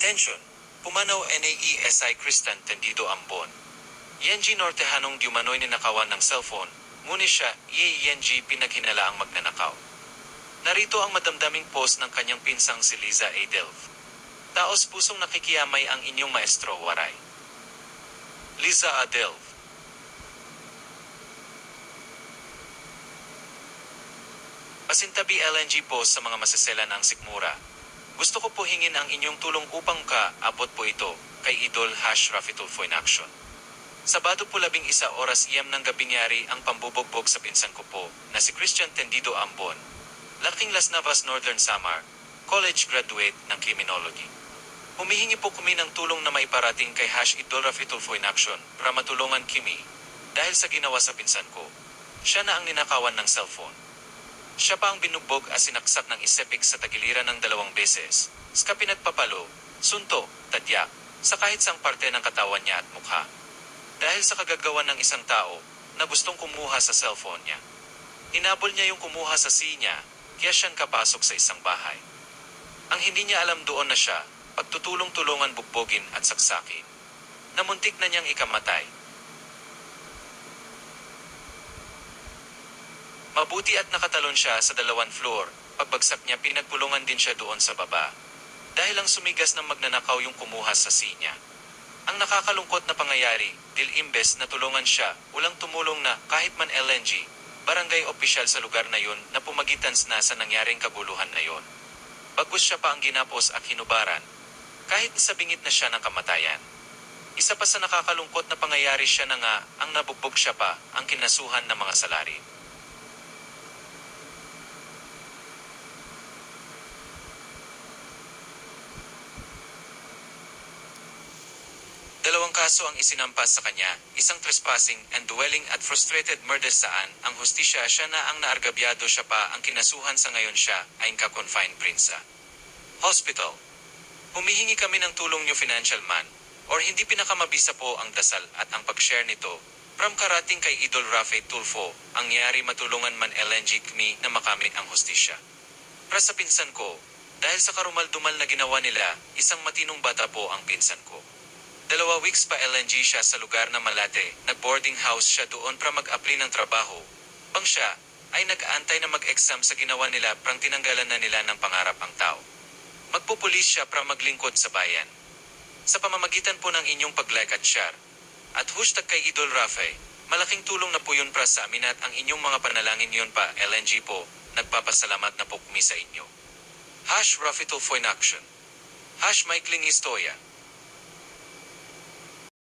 Attention! Pumanaw NAESI Cristan Tendido Ambon. Yenji Nortehanong diumanoy ninakawan ng cellphone, ngunit siya, Yenji pinaghinalaang magnanakaw. Narito ang madamdaming post ng kanyang pinsang si Liza A. Delv. Taos pusong nakikiyamay ang inyong maestro, waray. Liza A. Delv. Pasintabi LNG post sa mga masasela ng sikmura. Gusto ko po hingin ang inyong tulong upang abot po ito kay Idol Rafi Tulfo in action. Sabado po 11 oras iyam ng gabi niyari ang pambubogbog sa pinsan ko po na si Christian Tendido Ambon. Laking Las Navas, Northern Samar, college graduate ng criminology. Humihingi po kami ng tulong na maiparating kay Idol Rafi Tulfo in action para matulungan Kimi dahil sa ginawa sa pinsan ko. Siya na ang ninakawan ng cellphone. Siya pa ang binugbog at sinaksak ng isepik sa tagiliran ng 2 beses, ska pinagpapalo, sunto, tadyak, sa kahit sang parte ng katawan niya at mukha. Dahil sa kagagawan ng isang tao na gustong kumuha sa cellphone niya. Inabol niya yung kumuha sa niya, kaya siyang kapasok sa isang bahay. Ang hindi niya alam doon na siya, pagtutulong-tulungan bugbogin at saksakin. Namuntik na niyang ikamatay. Mabuti at nakatalon siya sa 2 floor, pagbagsak niya pinagpulungan din siya doon sa baba. Dahil ang sumigas ng magnanakaw yung kumuha sa niya. Ang nakakalungkot na pangyayari, imbes na tulungan siya, walang tumulong na kahit man LNG, barangay opisyal sa lugar na yun na pumagitan na sa nangyaring kaguluhan na yon. Bagkus siya pa ang ginapos at hinubaran, kahit sa bingit na siya ng kamatayan. Isa pa sa nakakalungkot na pangyayari siya na nga, ang nabugbog siya pa, ang kinasuhan ng mga salari. Dalawang kaso ang isinampas sa kanya, isang trespassing and dwelling at frustrated murder saan ang hustisya siya na ang naargabyado siya pa ang kinasuhan sa ngayon siya ay ka-confined prinsa. Hospital. Humihingi kami ng tulong niyo financial man, or hindi pinakamabisa po ang dasal at ang pag-share nito, from karating kay Idol Rafi Tulfo, ang niyari matulungan man LNG kami na makamit ang hustisya. Para sa pinsan ko, dahil sa karumal-dumal na ginawa nila, isang matinong bata po ang pinsan ko. 2 weeks pa LNG siya sa lugar na Malate, nag-boarding house siya doon para mag-apply ng trabaho. Pang siya, ay nag-aantay na mag-exam sa ginawa nila prang tinanggalan na nila ng pangarap ang tao. Magpupulis siya para maglingkod sa bayan. Sa pamamagitan po ng inyong pag-like at share, at hashtag kay Idol Rafi, malaking tulong na po yun para sa amin at ang inyong mga panalangin yun pa LNG po, nagpapasalamat na po kami sa inyo. Rafi Tulfo in action. Maikling Istorya.